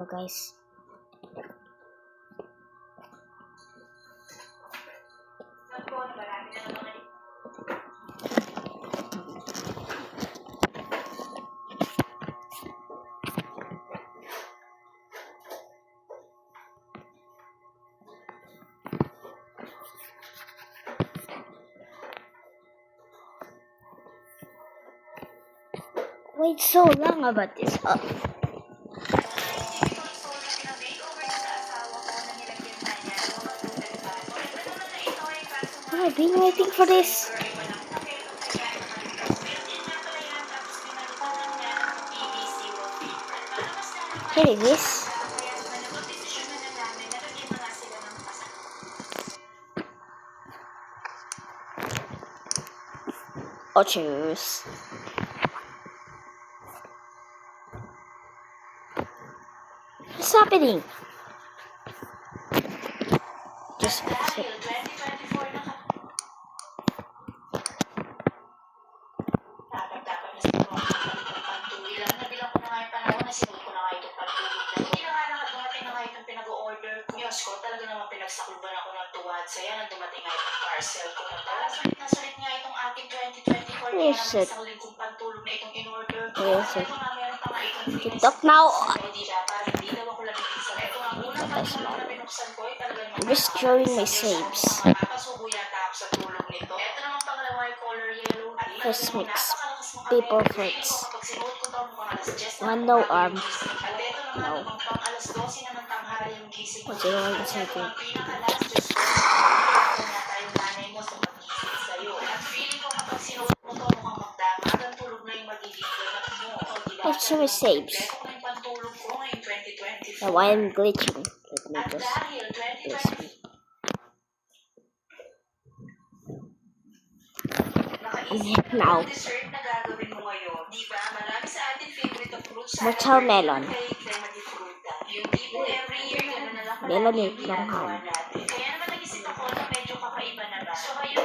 Guys. Wait so long about this. I've been waiting for this. Here it is. Oh, cheers. What's happening? Just talaga naman pinagsakluban ako ng tuwad. Saya nang dumating nga itong parcel ko na to. Sulit na sulit nga itong ating 2024 kaya naman isang linggong pantulog na itong in-order ko. Ito nga meron pa nga itong TikTok now. Hindi daw ako lagiging sa ito. Ang unang pantulog na binuksan ko ay talaga naman. I'm just showing my saves. Papasubo yata ako sa tulog nito. Ito naman pangalawa ay color yellow. First mix. People fruits. One no arm. No. What's it all the second? Let's show my saves. Now why I'm glitching. Let me just now. Watermelon. Melon is long hand.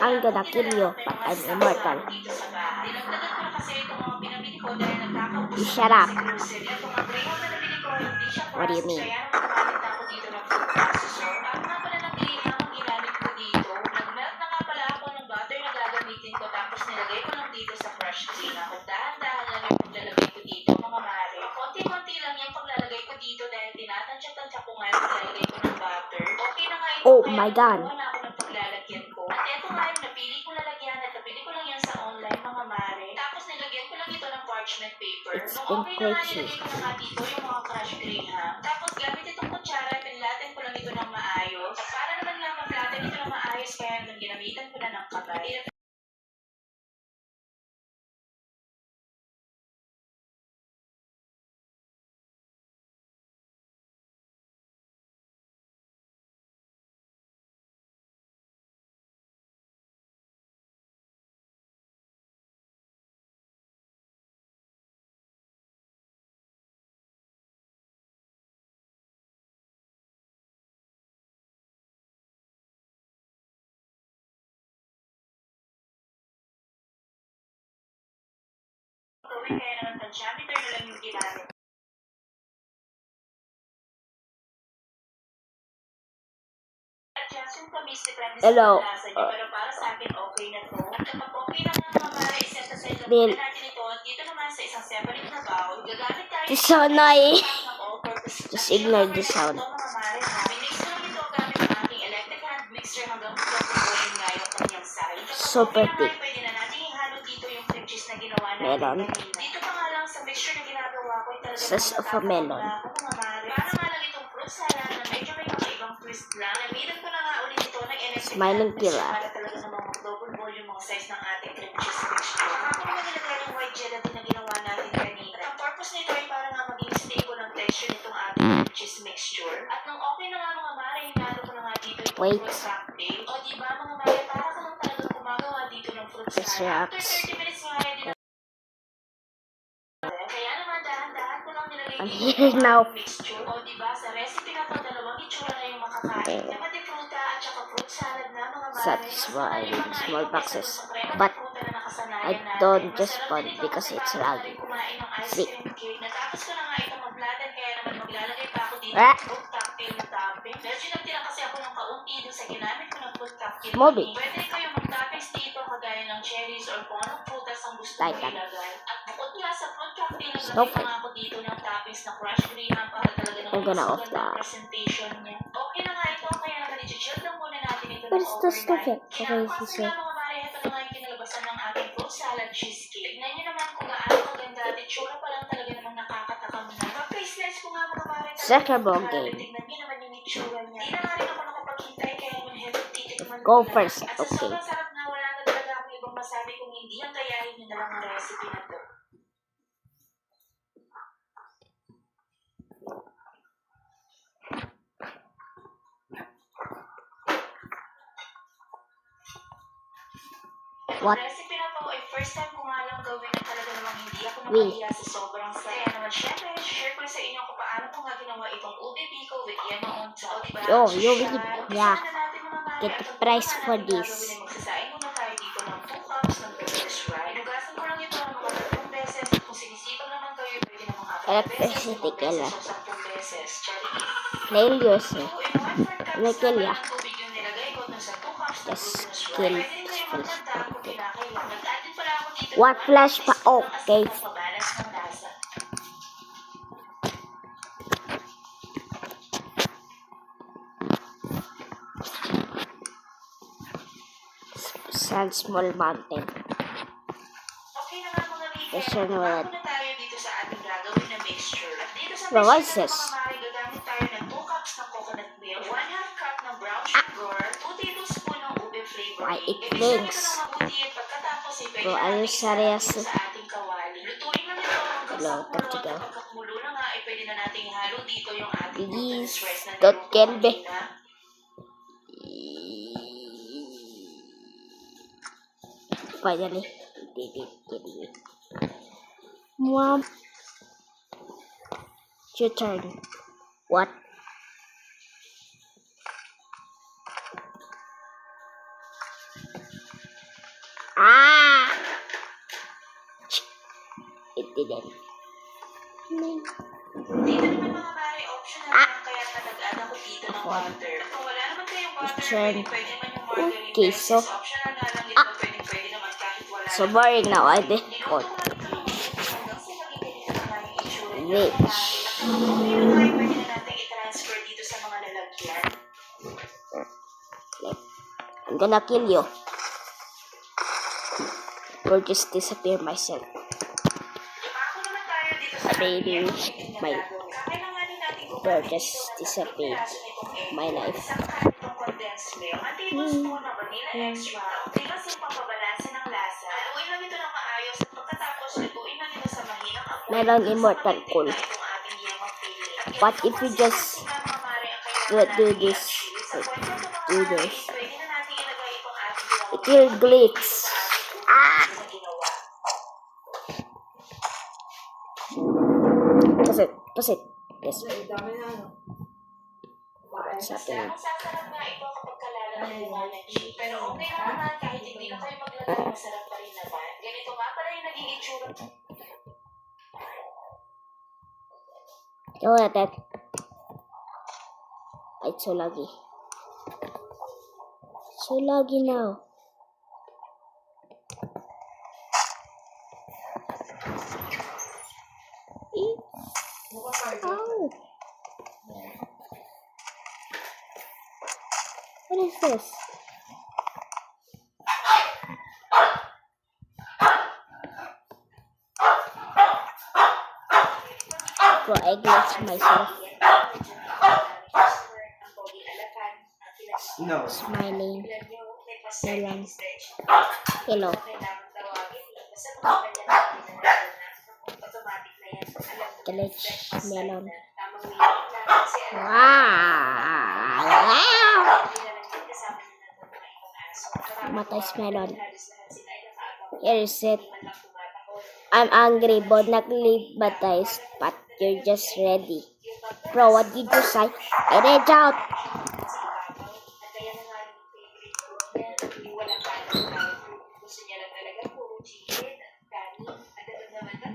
I'm gonna kill you, but I'm immortal. You shut up. What do you mean? Oh my god. It's been crazy. Tapos gamit itong kutsara, pinlatin ko lang ito ng maayos. Para naman nga maglatin ito ng maayos, kaya nang ginamitan ko na ng kamay. Kaya naman pag-diameter na lang yung ginamit. Adjust yung tamis, depende sa lasa niya. Pero para sa akin, okay na to. At kapag okay na nga mga mara, iset aside lang muna natin ito. At dito naman sa isang separate na bowl, gagamit tayo It's so annoying. Just ignore the sound. Minix ko lang ito gamit ang aking electric hand mixer hanggang magkakukuhin nga yung kanyang size. Super thick. Pwede na natin ihalo dito yung cream cheese na ginawa natin. Dito pa nga lang sa mixture na ginagawa ko ay talaga Sauce of a melon. Para nga lang itong fruit salad na medyo may mga ibang twist lang. Namilan ko na nga ulit ito ng electric Smiling killer. para talaga namang mag-double boil yung mga size ng ating cream cheese mixture. Ako naman nilagay yung white gelatin na ginawa natin kanina. Ang purpose nito ay para nga maging stable ang texture nitong ating cream cheese mixture. At nung okay na nga mga mare, hinalo ko na nga dito yung fruit cocktail. O diba mga mare, para ka lang talaga gumagawa dito ng fruit salad. After 30 minutes nga, kaya naman dahan-dahan ko lang nilagay I'm here now. mixture. O diba, sa recipe na to, dalawang itsura na yung makakain. Pati fruta at saka fruit salad na mga mare. Satisfying small boxes, but I don't just want because it's laggy. See. Natapos ko na nga itong mag-laden, kaya naman maglalagay pa ako food cocktail na topping. Medyo nagtira kasi ako ng kaunti dun sa ginamit ko ng food cocktail. Small bit. Pwede rin kayo mag-toppings dito kagaya ng cherries or kung anong prutas ang gusto mo Titan. ilagay. At bukod nga sa food cocktail, Stop naglagay pa nga ako dito ng toppings na crushed graham para talaga I'm naman gonna mas off maganda ang that. presentation niya. Okay na nga ito, kaya naman i-chill lang muna natin ito But ng it's just stupid. overnight. Okay, Kinakapasin sister. nga mga mare, ito na nga yung kinalabasan ng ating fruit salad cheesecake. Tignan nyo naman kung gaano kaganda at itsura pa lang talaga namang nakakatakam na. Pag-slice ko nga mga mare, Second game. tignan nyo naman yung itsura niya. Di na nga rin ako nakapaghintay kaya yung heavy titikman Go ko na. first. At sa Okay. sobrang sarap na wala na talaga akong ibang masabi kung hindi ang kayahin nyo na lang ang recipe na to. What? Ang recipe na to ay first time ko nga lang gawin na talaga namang hindi ako Wait. napahiya sa sobrang saya. Kaya naman syempre, share ko sa inyo kung paano ko nga ginawa itong ube biko with yema onta. O diba? Yo, you Social. will- Umpisa yeah. na natin mga mare. Get the At ang price una for natin this. gagawin ay magsasaing muna tayo dito ng 2 cups ng British rye. Inugasan ko lang ito ng mga 3 beses. Kung sinisipag naman kayo, pwede namang 4 beses, Electricity 5 beses, killer. o 10 beses. Charity. Failures. 2 in 1/4 cups May kill naman ya. ng tubig yung nilagay ko dun sa 2 cups ng Yes, glutinous kill. rye. Pwede rin kayo magdagdag kung kinakailangan. Nag-add din pala ako dito ng What 1 flash pa? teaspoon ng Okay. asin na pabalas ng lasa. Sand small mountain. Okay na nga mga Rica. Yes, sir, no, Bago na tayo dito sa ating gagawin na mixture. At dito sa Well, what's mixture na this? mga mare, gagamit tayo ng 2 cups ng coconut milk, 1/2 cup ng brown sugar, 2 tablespoon ng ube flavoring. Why it Ibig links? ito ng mabuti at pagkatapos ay pwede Bro, na are you natin serious? isama sa ating kawali. Lutuin lang ito hanggang Hello, sa kumulo at Portugal. kapag kumulo na nga ay pwede na natin ihalo dito yung ating Please, glutinous rice na don't niluto get me. kanina. Finally, did it. Did it. Mom. It's your turn. What? Ah! It didn't. Dito naman mga mare, optional lang kaya nag-add ako dito ng water. At kung wala naman kayong water, Turn. pwede naman yung margarine. Okay, Pero so- since optional nga lang ito, pwede naman kahit wala. So boring now. I did. Niluto ko lang ito ng mabuti hanggang sa maging ganito na nga yung itsura niya, Rich. mga mare. At kapag okay na nga, pwede na natin i-transfer dito sa mga lalagyan. I'm gonna kill you. Or just disappear myself. Ako naman tayo dito sa Baby, lalagyan. Ito my- na gagawin. Kakailanganin natin kung Or bakit just ito na disappear. piraso nitong egg. My life. Isang can itong condensed milk, 1 tablespoon ng vanilla extra, tilas yung pampabalanse ng lasa. Haluin lang ito ng maayos at pagkatapos lutuin lang ito sa mahinang apoy. Meron immortal Sa cool. na itong ating yemang pili. At What ganito if we kasi just konti lang, mga mare, ang kailangan do natin this? i-achieve. Sa kwento ng mga Do mare this. is pwede na natin ilagay itong ating It will glitch. dito sa ating Ah! na ginawa. Pass it. Yes. Sa Basta atin. masasarap nga ito kapag kalalagyan mo ng chip. Pero okay lang naman kahit hindi na kayo maglagay, masarap pa rin naman. Ganito nga pala yung naging itsura. Go at that. It's so laggy. So laggy now. Ow. What is this? Bro, I glitched myself. No. Smiling. Melon. Hello. Glitch. Melon. Wow. Matay melon. Here is it. I'm angry, but not leave baptized, but you're just ready. Bro, what did you say? I read out.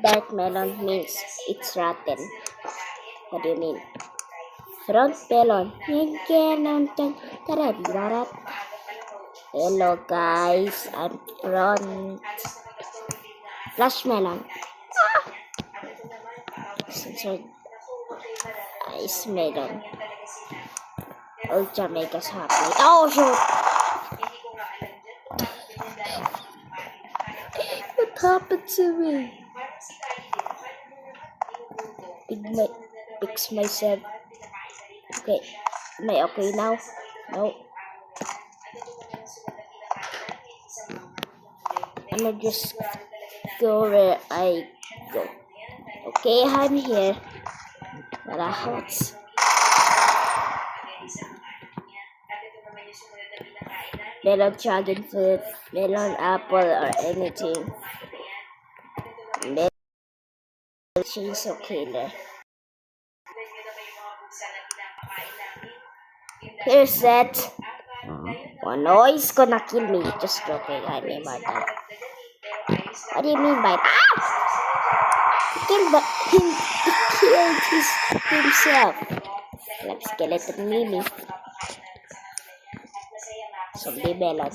Dark melon means it's rotten. What do you mean? Front melon. Hello guys, I'm front. Flash melon. Censored ice melon. Ultra mega happy. Oh shoot! What happened to me? Fix myself. Okay. Am I okay now? No. I'm gonna just go where I go. Okay, I'm here. Wala hurts. Melon, dragon fruit, melon, apple, or anything. Melon, chainsaw killer. Here's that. One noise gonna kill me. Just joking. I mean by that. What do you mean by that? He killed himself. Like skeleton Mimi. Zombie melon.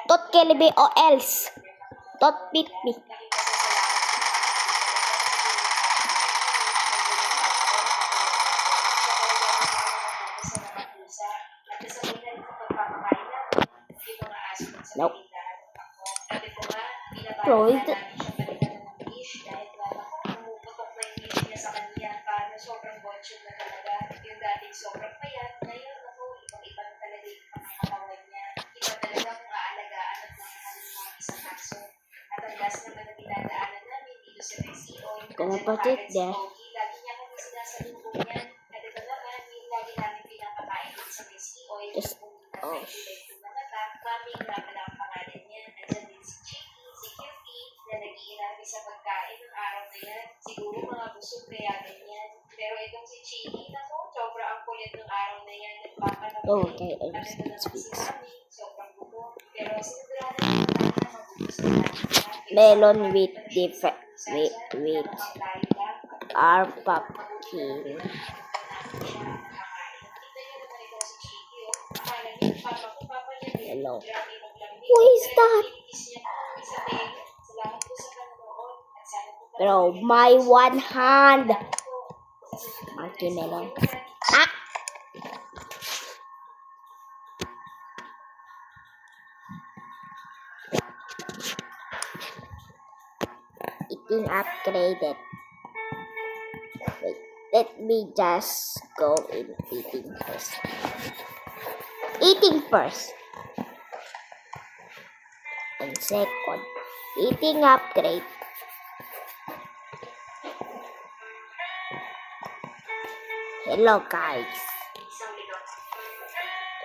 Don't kill me or else. Don't beat me. Nope. Bro, gonna put it there. Just, oh. Oh, okay, I understand speaks. Melon with different with our pumpkin. Hello. Who is that? Bro, my one hand. Monkey melon. Ah! Eating upgraded. Wait, let me just go in eating first. Eating first. And second, eating upgrade. Hello guys.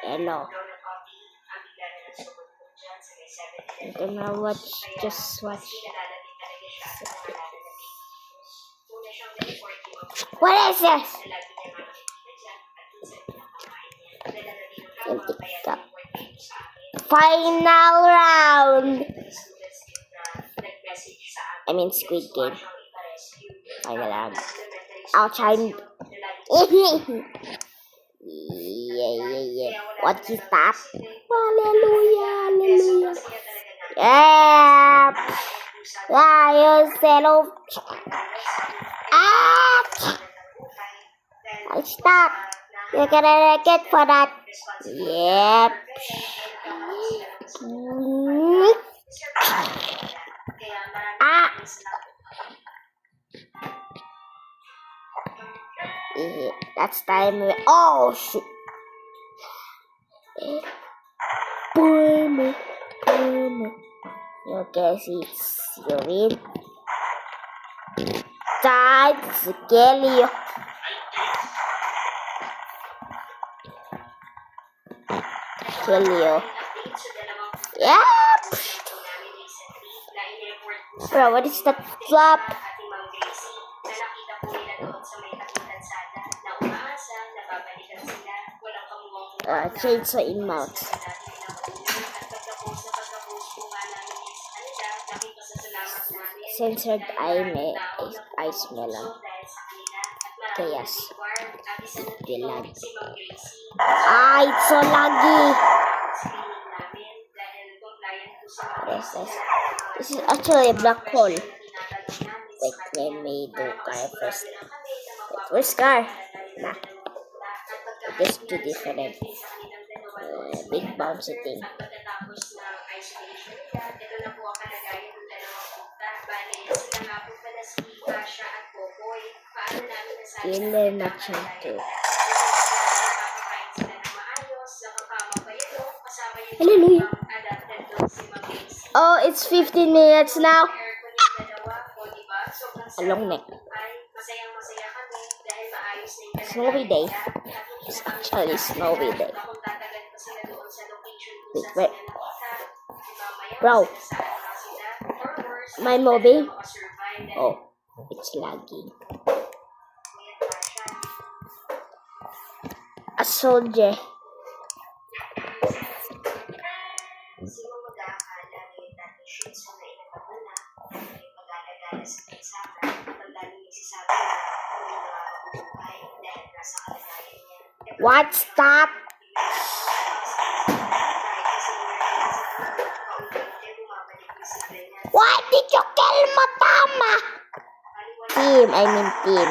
Hello. I'm gonna watch, just watch. What is this? Empty cup. Final round. I mean Squid Game. Final round. I'll try. Yeah. What is that? Hallelujah. Yeah. Lion Cello. I stop. You're gonna get for that. Yep. Yeah, that's time. Oh shoot. Boom. You guess it's your win. Time to kill you. Yep. Bro, what is that flop? Chainsaw in mouth. Censored ice melon. Okay, yes. isa na Still lag. si Ma'am Gracie. Ah, it's so laggy. Screening namin dahil compliant po si Ma'am Yes, Gracie. yes. This is actually a black hole. Na tinatanong namin Wait, sa let kanya me do para car makasigurado first. lang kami na mapapagawa Where's car? tayo Nah. ng pagpunta. At pagkahalik Just two na different. din sa kanilang dalawa doon sa Big may bouncy after thing. at pagkatapos ng isolation nila, ito na po ang kalagayan ng dalawang punta. Bale, sila nga po pala si Kasha at Popoy. Paano namin nasabi Killer na chan to. nakakakain sila ng maayos, nakakama pa yun, no? Kasama yung Hallelujah. adapted doon si Ma'am Gracie. Oh, it's 15 minutes now. Aircon yung dalawa, o diba? Sobrang A long neck. ay masayang-masaya kami dahil maayos na yung Snowy day. kalagayan nila. At hindi It's na kami actually snowy day. na kung tatagal pa sila doon sa location kung Wait, saan wait. sila nakita. Di mamaya, Bro. masagasaan na sila. Or worse, My hindi movie? na makasurvive dahil Oh, it's laggy. may attraction. A soldier. Sino mag-aakala ngayon natin shoots mo na ilang taon na may pag-alagala sa pagsakan at ang daming nagsasabi na may nakakabuhay dahil nasa kalagayan niya. What's that? Why did you kill Matama? Team, I mean team.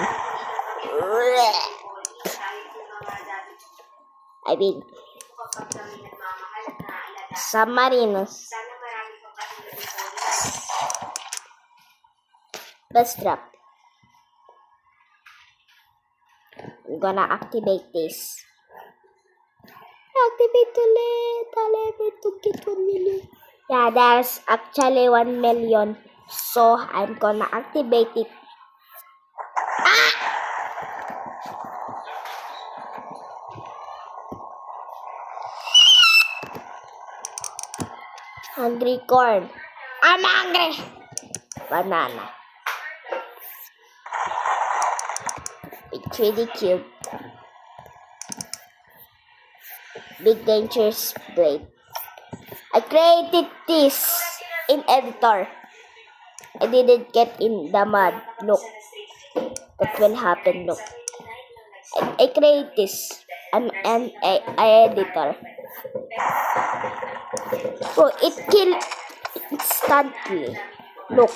I mean, submarinos. Sana marami pang katulad ni Let's drop. I'm gonna activate this. Activate ulit. I'll to get 1 million. Yeah, there's actually 1 million. So, I'm gonna activate it. Hungry corn. I'm hungry. Banana. It's really cute. Big Dangerous Blade. I created this in editor. I didn't get in the mud. Look. That will happen. Look. I create this. I'm an editor. Oh, it killed instantly. Look.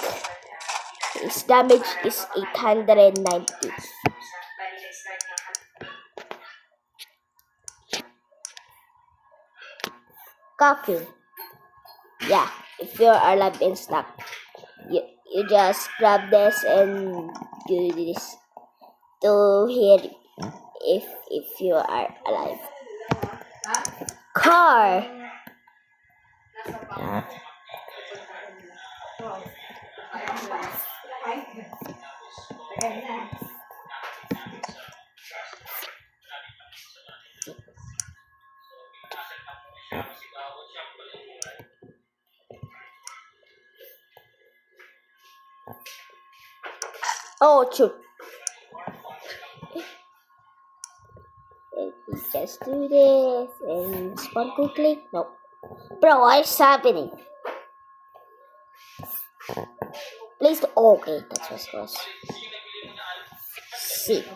His damage is 890. Coffee. Yeah, if you're alive and stuck, you just grab this and do this to hear if you are alive. Car. Oh, shoot. Let me just do this and spawn quickly. No. Bro, what's happening? Please. Okay, that's what's close. Sit.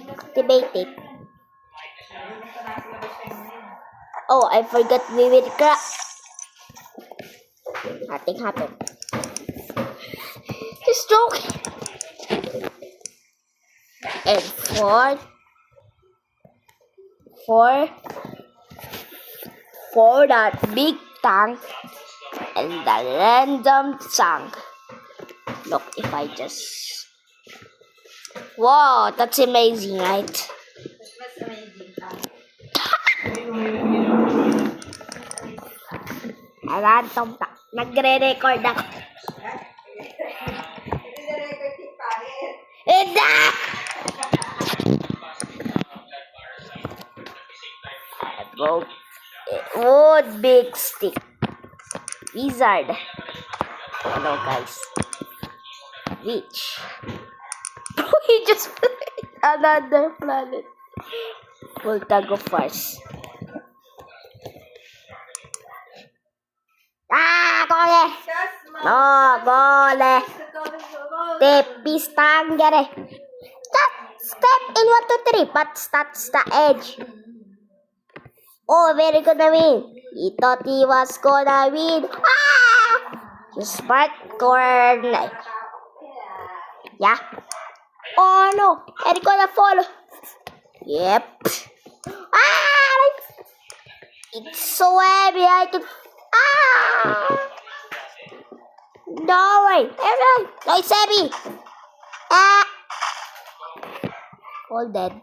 Activate it. Oh, I forgot we will crack. Nothing happened. Just joking. And for that big tank and the random tank. Look, if I just... Wow, that's amazing, right? Mas amazing ka. Random tank. Nagre-record ako. Eda! Wood big stick. Wizard. Hello guys. Witch. He just played another planet. Voltagophars. Ah, gole! No, gole! Tepis tanggere. Step in 1, 2, 3, but that's the edge. Oh, very good na win. He thought he was gonna win. Just smart corner. Yeah. Oh no, Eric gonna fall. Yep. It's so heavy. I can. No way. Everyone, no, it's heavy. All dead.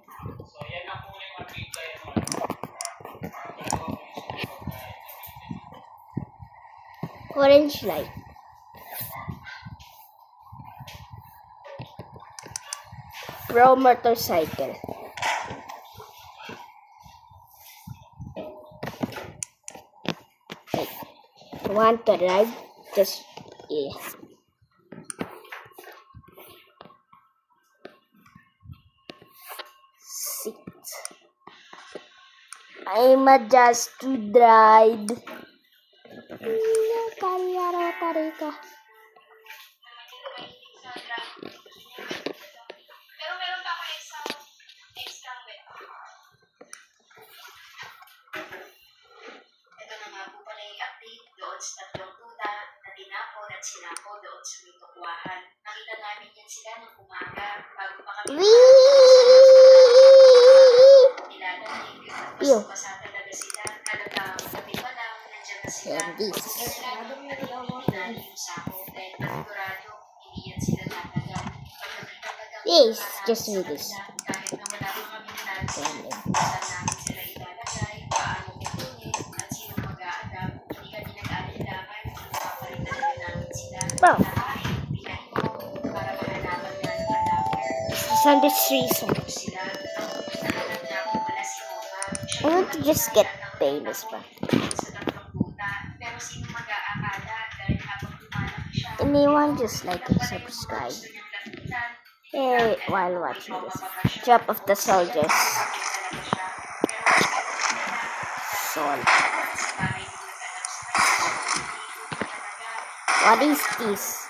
Orange light. Pro motorcycle. Hey, want to ride? Just yeah. Sit. I'm a just to ride. Tarika. Pero meron pa ako extra wet. Ito na nga po pala yung update doon sa tatlong tuta na tinapon at sinako doon sa may tukwahan. Nakita namin yan sila nung umaga bago pa kami Ew. basa talaga sila. Talagang gabi pa lang, nandiyan na sila. And this. Pinali yung sako dahil panigurado, hindi yan sila tatagal. Yes, just read this. Kahit na wala pa kami natin, saan namin sila ilalagay, paano kukunin, at sino mag-a-adapt, hindi kami nag-alinlangan, papalitan na namin sila. Bro. Para mahalaman na ng adapter. Sunday reason. Sila, ang nahanap na ako pala si Nova. I want to just get famous ba? Sa tatlong puta, pero sino mag-aakala dahil habang lumalaki siya, Anyone just like and subscribe. Hey, while watching this. Drop of the soldiers. Sol. What is this?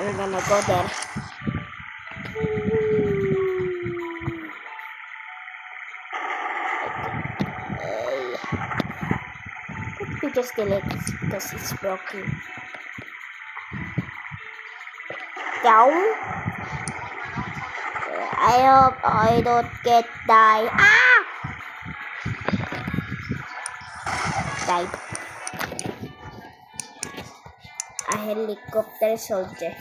We're gonna go there. Could we just delete this because it's broken? Down. I hope I don't get die. Died. A helicopter soldier.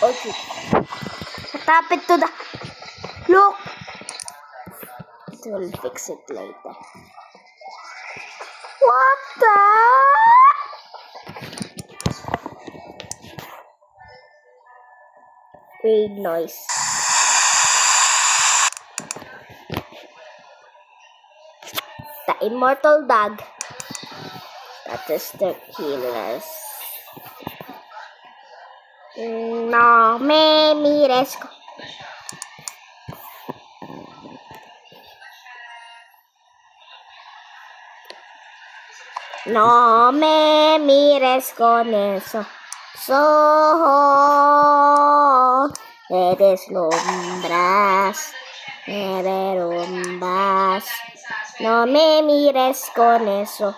Oh shit. What happened to the... Look! We'll fix it later. What the... Weird noise. The immortal dog. That is the killers. No me mires. No me mires con eso. Me deslumbras, me derrumbas. No me mires con eso.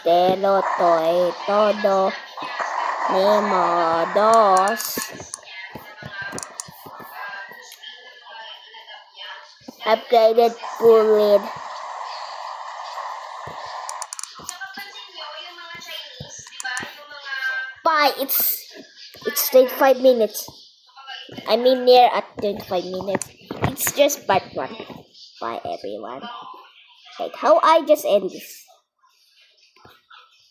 Te lo doy todo. Ni modos. Upgraded bullet. Bye. It's 25 minutes. I mean near at 25 minutes. It's just part 1. Bye everyone. Like how I just end this.